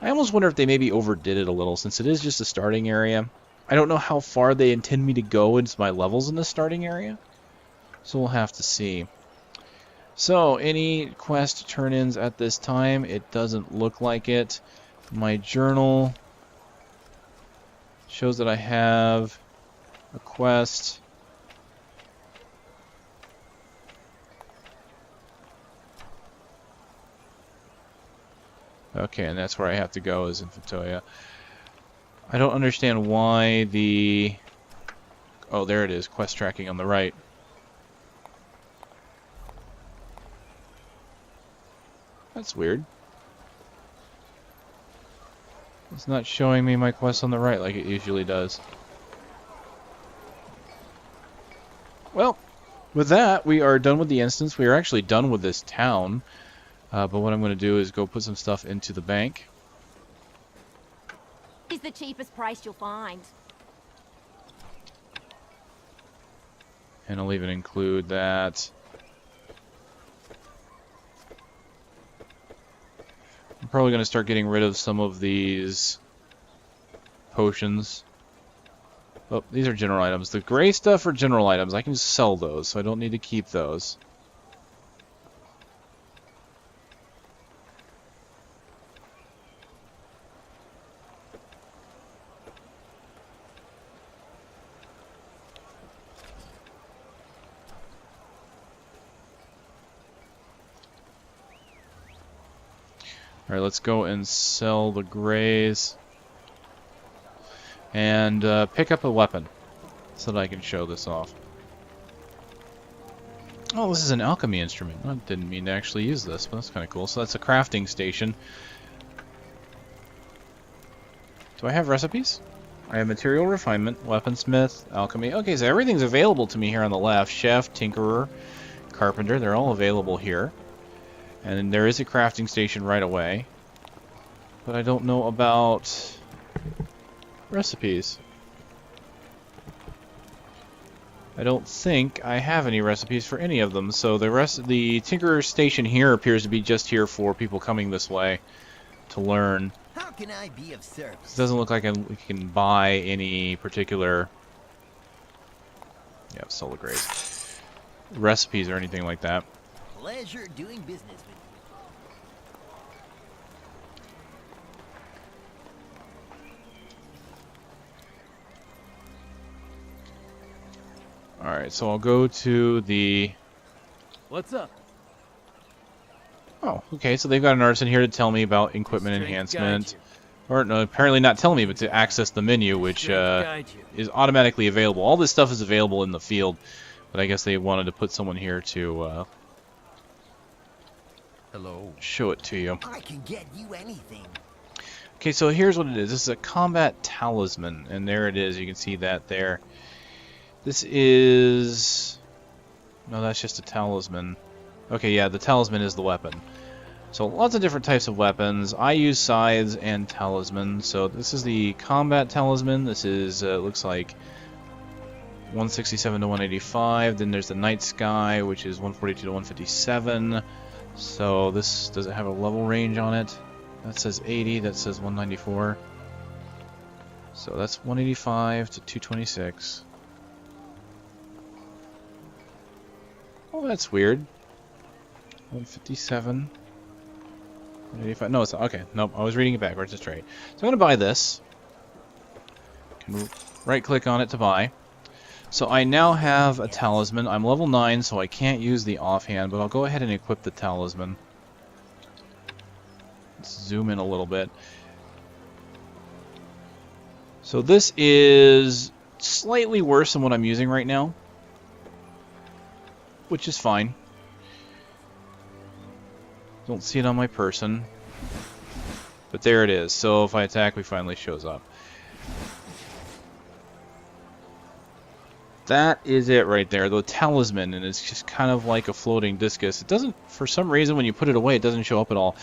I almost wonder if they maybe overdid it a little, since it is just a starting area. I don't know how far they intend me to go into my levels in the starting area, so we'll have to see. So, any quest turn-ins at this time? It doesn't look like it. My journal shows that I have a quest. Okay, and that's where I have to go, is in Fatoya. I don't understand why the... Oh, there it is, quest tracking on the right. That's weird. It's not showing me my quest on the right like it usually does. Well, with that, we are done with the instance. We are actually done with this town. But what I'm going to do is go put some stuff into the bank. Is the cheapest price you'll find. And I'll even include that. I'm probably going to start getting rid of some of these potions. Oh, these are general items. The gray stuff are general items. I can just sell those, so I don't need to keep those. Alright, let's go and sell the grays. And pick up a weapon so that I can show this off. Oh, this is an alchemy instrument. I didn't mean to actually use this, but that's kind of cool. So that's a crafting station. Do I have recipes? I have material refinement, weaponsmith, alchemy. Okay, so everything's available to me here on the left. Chef, tinkerer, carpenter, they're all available here. And there is a crafting station right away. But I don't know about recipes. I don't think I have any recipes for any of them, so the tinkerer station here appears to be just here for people coming this way to learn. How can I be of service? It doesn't look like we can buy any particular solar grays recipes or anything like that. Pleasure doing business with you. Alright, so I'll go to the... What's up? Oh, okay, so they've got an artisan here to tell me about equipment Strength enhancement. guide you. Or, no, apparently not tell me, but to access the menu, which Strength guide you. is automatically available. All this stuff is available in the field, but I guess they wanted to put someone here to Hello. show it to you. I can get you anything. Okay, so here's what it is. This is a combat talisman, and there it is. You can see that there. This is... No, that's just a talisman. Okay, yeah, the talisman is the weapon. So lots of different types of weapons. I use scythes and talisman. So this is the combat talisman. This is, looks like 167 to 185. Then there's the night sky, which is 142 to 157. So this, does it have a level range on it? That says 80, that says 194. So that's 185 to 226. Oh, that's weird. 157. 185. No, it's not. Okay. Nope. I was reading it backwards. It's right. So I'm going to buy this. Can right-click on it to buy. So I now have a talisman. I'm level 9, so I can't use the offhand, but I'll go ahead and equip the talisman. Let's zoom in a little bit. So this is slightly worse than what I'm using right now, which is fine. Don't see it on my person, but there it is. So if I attack, we finally shows up. That is it right there, the talisman, and it's just kind of like a floating discus. It doesn't, for some reason, when you put it away, it doesn't show up at all.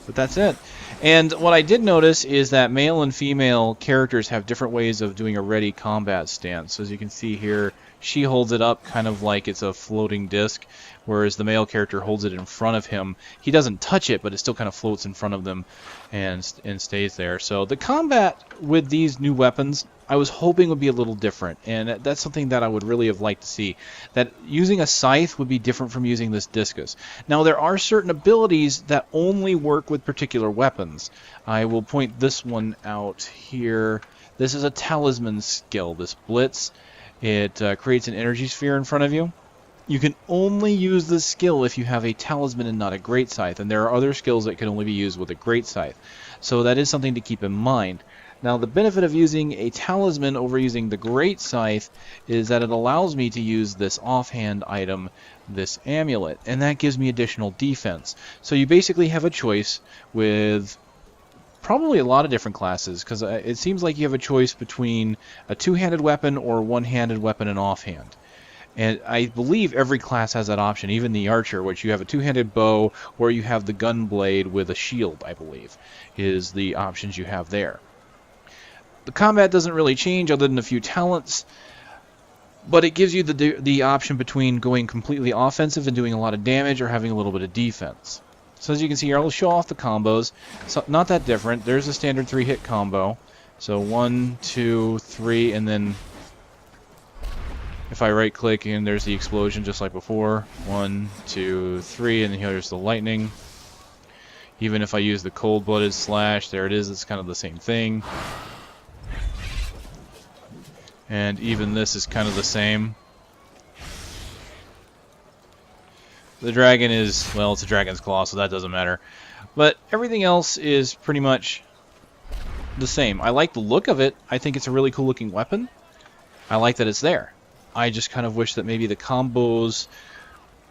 But that's it. And what I did notice is that male and female characters have different ways of doing a ready combat stance. So as you can see here, she holds it up kind of like it's a floating disc, whereas the male character holds it in front of him. He doesn't touch it, but it still kind of floats in front of them and stays there. So the combat with these new weapons, I was hoping would be a little different, and that's something that I would really have liked to see. That using a scythe would be different from using this discus. Now there are certain abilities that only work with particular weapons. I will point this one out here. This is a talisman skill, this blitz. It creates an energy sphere in front of you. You can only use this skill if you have a talisman and not a great scythe, and there are other skills that can only be used with a great scythe. So that is something to keep in mind. Now the benefit of using a talisman over using the great scythe is that it allows me to use this offhand item, this amulet, and that gives me additional defense. So you basically have a choice with probably a lot of different classes, because it seems like you have a choice between a two-handed weapon or a one-handed weapon and offhand. And I believe every class has that option, even the archer, which you have a two-handed bow, or you have the gun blade with a shield, I believe, is the options you have there. The combat doesn't really change other than a few talents, but it gives you the option between going completely offensive and doing a lot of damage or having a little bit of defense. So as you can see here, I'll show off the combos. So not that different. There's a standard 3-hit combo. So 1, 2, 3, and then if I right click and there's the explosion just like before. 1, 2, 3, and then here's the lightning. Even if I use the cold-blooded slash, there it is, it's kind of the same thing. And even this is kind of the same. The dragon is, well, it's a dragon's claw, so that doesn't matter. But everything else is pretty much the same. I like the look of it. I think it's a really cool looking weapon. I like that it's there. I just kind of wish that maybe the combos...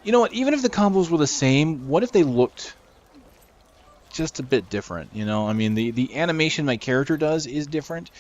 You know what, even if the combos were the same, what if they looked just a bit different, you know? I mean, the animation my character does is different,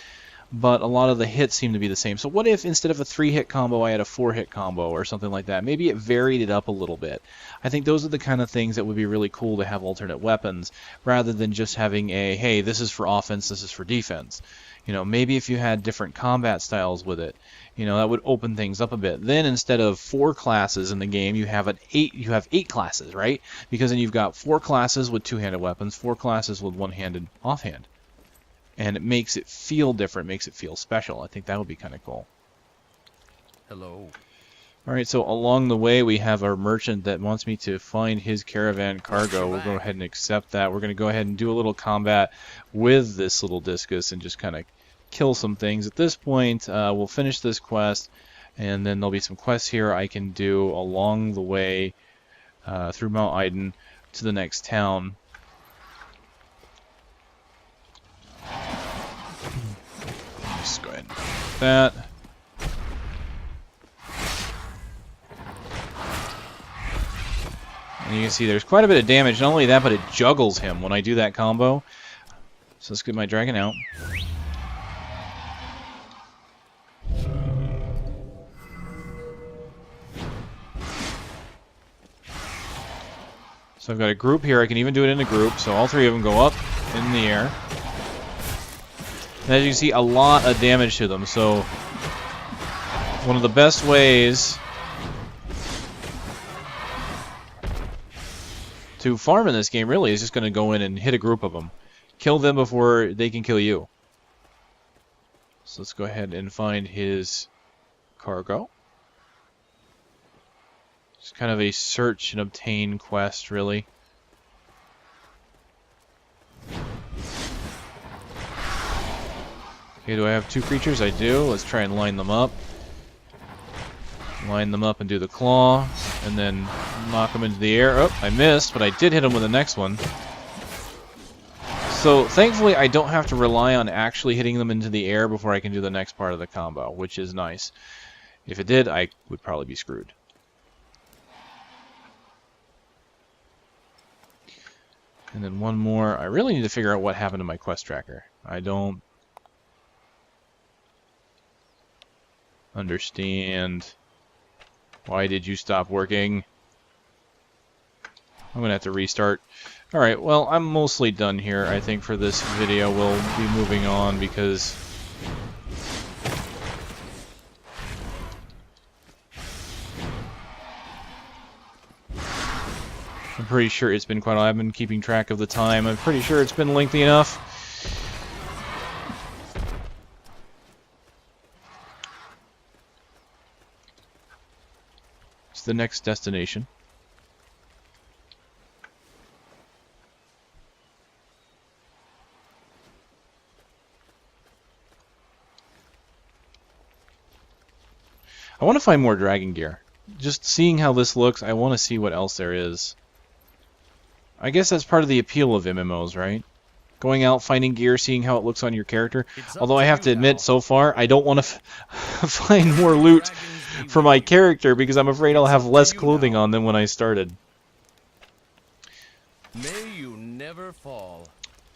but a lot of the hits seem to be the same. So what if instead of a 3-hit combo, I had a 4-hit combo or something like that? Maybe it varied it up a little bit. I think those are the kind of things that would be really cool to have alternate weapons, rather than just having a, hey, this is for offense, this is for defense. You know, maybe if you had different combat styles with it, you know, that would open things up a bit. Then instead of 4 classes in the game, you have 8 classes, right? Because then you've got 4 classes with 2-handed weapons, 4 classes with 1-handed offhand. And it makes it feel different, makes it feel special. I think that would be kind of cool. Hello. Alright, so along the way we have our merchant that wants me to find his caravan cargo. We'll go ahead and accept that. We're going to go ahead and do a little combat with this little discus and just kind of kill some things. At this point, we'll finish this quest, and then there'll be some quests here I can do along the way through Mount Iden to the next town. Just go ahead and do that. And you can see there's quite a bit of damage. Not only that, but it juggles him when I do that combo. So let's get my dragon out. So I've got a group here. I can even do it in a group. So all 3 of them go up in the air. And as you can see, a lot of damage to them. So one of the best ways to farm in this game really is just going to go in and hit a group of them. Kill them before they can kill you. So let's go ahead and find his cargo. It's kind of a search and obtain quest, really. Okay, do I have 2 creatures? I do. Let's try and line them up. Line them up and do the claw, and then knock them into the air. Oh, I missed, but I did hit him with the next one. So, thankfully, I don't have to rely on actually hitting them into the air before I can do the next part of the combo, which is nice. If it did, I would probably be screwed. And then one more. I really need to figure out what happened to my quest tracker. I don't understand. Why did you stop working? I'm going to have to restart. Alright, well, I'm mostly done here, I think, for this video. We'll be moving on because I'm pretty sure it's been quite a while. I've been keeping track of the time. I'm pretty sure it's been lengthy enough. It's the next destination. I want to find more dragon gear. Just seeing how this looks, I want to see what else there is. I guess that's part of the appeal of MMOs, right? Going out, finding gear, seeing how it looks on your character. Although I have to admit, so far, I don't want to find more loot for my character because I'm afraid I'll have less clothing on than when I started. May you never fall.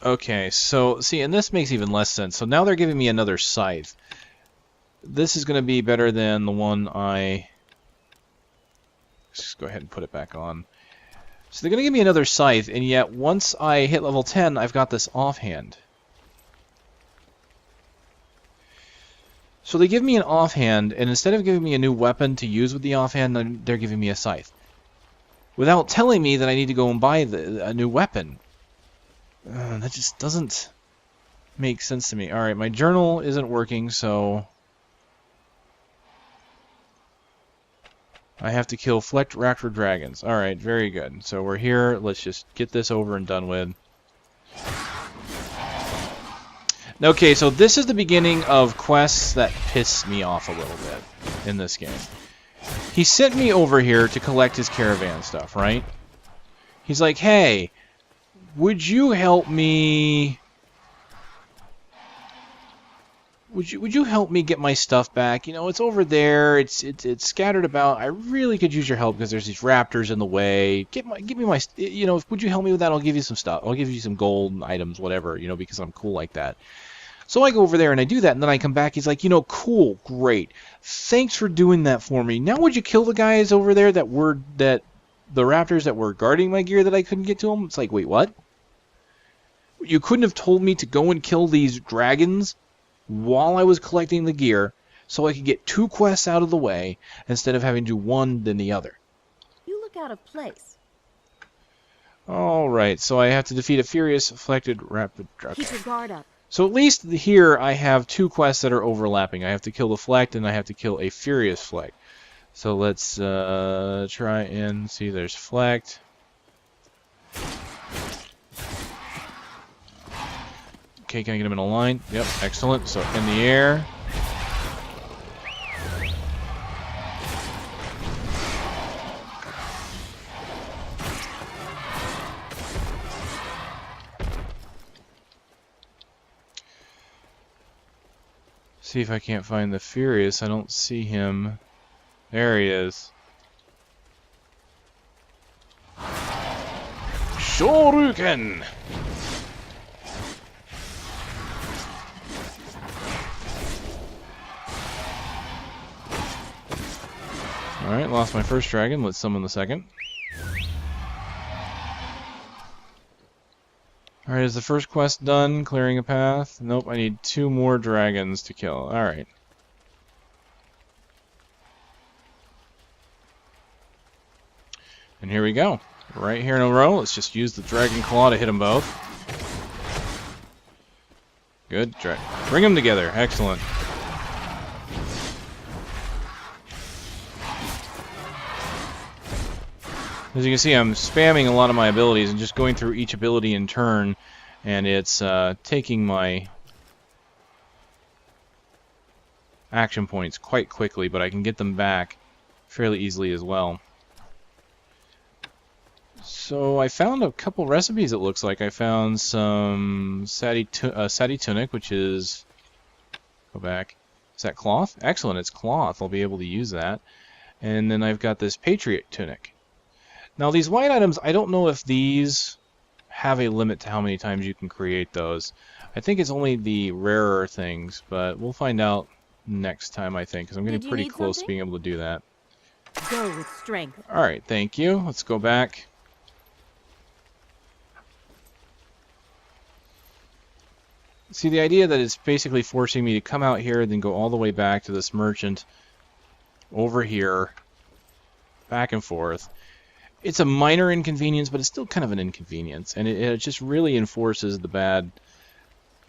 Okay, so, see, and this makes even less sense. So now they're giving me another scythe. This is going to be better than the one I... Let's just go ahead and put it back on. So they're going to give me another scythe, and yet once I hit level 10, I've got this offhand. So they give me an offhand, and instead of giving me a new weapon to use with the offhand, they're giving me a scythe. Without telling me that I need to go and buy a new weapon. That just doesn't make sense to me. Alright, my journal isn't working, so I have to kill Flecked Raptor Dragons. Alright, very good. So we're here. Let's just get this over and done with. Okay, so this is the beginning of quests that piss me off a little bit in this game. He sent me over here to collect his caravan stuff, right? He's like, hey, would you help me would you help me get my stuff back? You know, it's over there. It's scattered about. I really could use your help because there's these raptors in the way. Give me my, you know, would you help me with that? I'll give you some stuff. I'll give you some gold items, whatever, you know, because I'm cool like that. So I go over there and I do that, and then I come back. He's like, you know, cool, great. Thanks for doing that for me. Now would you kill the guys over there the raptors that were guarding my gear that I couldn't get to them? It's like, wait, what? You couldn't have told me to go and kill these dragons while I was collecting the gear so I could get 2 quests out of the way instead of having to do one then the other. You look out of place. Alright, so I have to defeat a furious, afflicted rapid... Okay. Keep your guard up. So at least here I have 2 quests that are overlapping. I have to kill the Flecked and I have to kill a furious Flecked. So let's try and see. There's Flecked. Okay, can I get him in a line? Yep, excellent. So in the air. See if I can't find the Furious. I don't see him. There he is. Shoryuken! Alright, lost my first dragon. Let's summon the second. Alright, is the first quest done? Clearing a path? Nope, I need 2 more dragons to kill. Alright. And here we go. Right here in a row. Let's just use the Dragon Claw to hit them both. Good. Bring them together. Excellent. As you can see, I'm spamming a lot of my abilities and just going through each ability in turn, and it's taking my action points quite quickly, but I can get them back fairly easily as well. So I found a couple recipes, it looks like. I found some Sati Tunic, which is... Go back. Is that cloth? Excellent, it's cloth. I'll be able to use that. And then I've got this Patriot Tunic. Now these white items, I don't know if these have a limit to how many times you can create those. I think it's only the rarer things, but we'll find out next time, I think, because I'm getting pretty close to being able to do that. Go with strength. Alright, thank you. Let's go back. See, the idea that it's basically forcing me to come out here, then go all the way back to this merchant over here, back and forth. It's a minor inconvenience, but it's still kind of an inconvenience, and it just really enforces the bad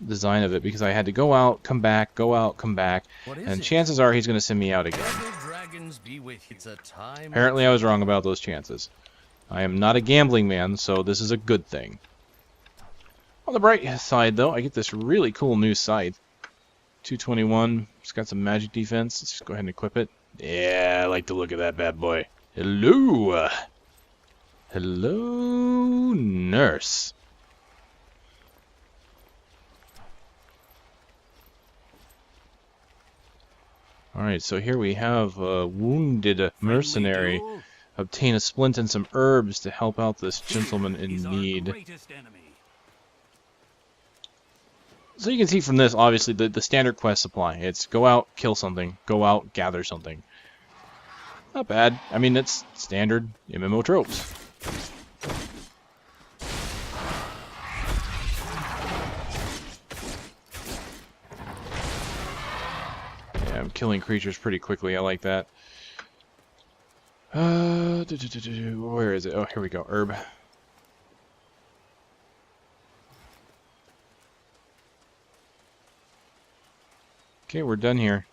design of it, because I had to go out, come back, go out, come back, and chances are he's going to send me out again. Apparently I was wrong about those chances. I am not a gambling man, so this is a good thing. On the bright side, though, I get this really cool new scythe. 221, it's got some magic defense. Let's just go ahead and equip it. Yeah, I like the look of that bad boy. Hello! Hello, nurse. Alright, so here we have a wounded mercenary. Obtain a splint and some herbs to help out this gentleman in need. So you can see from this, obviously, the standard quest supply. It's go out, kill something. Go out, gather something. Not bad. I mean, it's standard MMO tropes. Yeah, I'm killing creatures pretty quickly. I like that. Where is it? Oh, here we go. Herb. Okay, we're done here.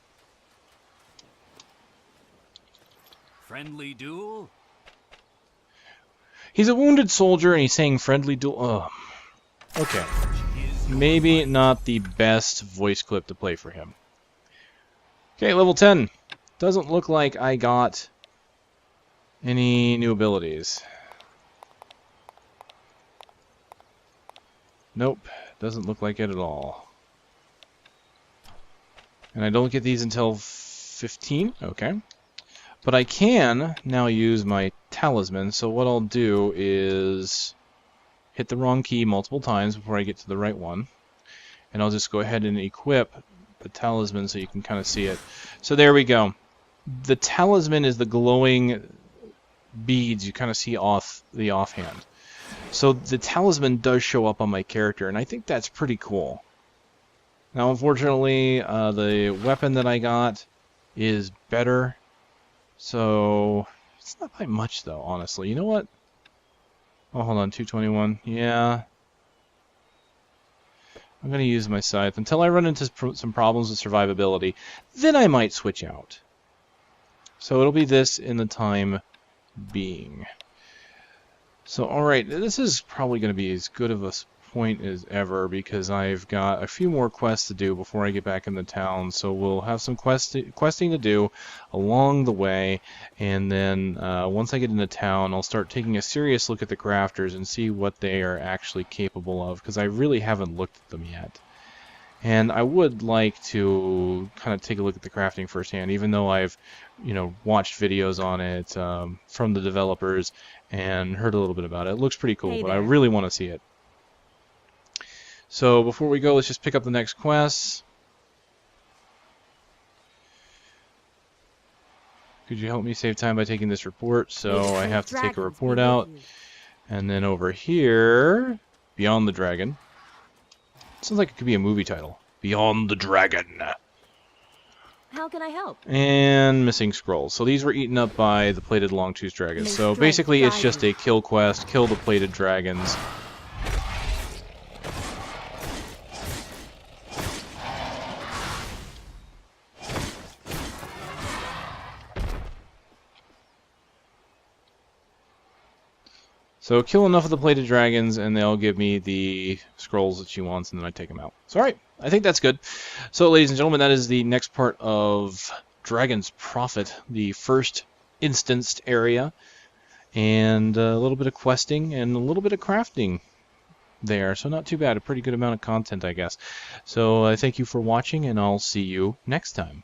Friendly duel? He's a wounded soldier and he's saying friendly duel. Oh. Okay. Maybe not the best voice clip to play for him. Okay, level 10. Doesn't look like I got any new abilities. Nope, doesn't look like it at all. And I don't get these until 15. Okay. But I can now use my talisman. So what I'll do is hit the wrong key multiple times before I get to the right one. And I'll just go ahead and equip the talisman so you can kind of see it. So there we go. The talisman is the glowing beads you kind of see off the offhand. So the talisman does show up on my character, and I think that's pretty cool. Now, unfortunately, the weapon that I got is better, so it's not by much, though, honestly. You know what? Oh, hold on, 221. Yeah. I'm going to use my scythe until I run into some problems with survivability. Then I might switch out. So it'll be this in the time being. So, alright, this is probably going to be as good of a point as ever because I've got a few more quests to do before I get back in the town. So we'll have some questing to do along the way, and then once I get into town, I'll start taking a serious look at the crafters and see what they are actually capable of, because I really haven't looked at them yet. And I would like to kind of take a look at the crafting firsthand, even though I've, watched videos on it from the developers and heard a little bit about it. It looks pretty cool, Hey but I there. really want to see it. So before we go, let's just pick up the next quest. Could you help me save time by taking this report? So May I the have to take a dragons report be with out. you. And then over here, Beyond the Dragon. Sounds like it could be a movie title. Beyond the Dragon. How can I help? And missing scrolls. So these were eaten up by the plated longtooth dragons. May So strength basically it's guide just you. a kill quest, kill the plated dragons. So kill enough of the plated dragons, and they'll give me the scrolls that she wants, and then I take them out. So alright, I think that's good. So ladies and gentlemen, that is the next part of Dragon's Prophet, the first instanced area, and a little bit of questing, and a little bit of crafting there. So not too bad, a pretty good amount of content, I guess. So I thank you for watching, and I'll see you next time.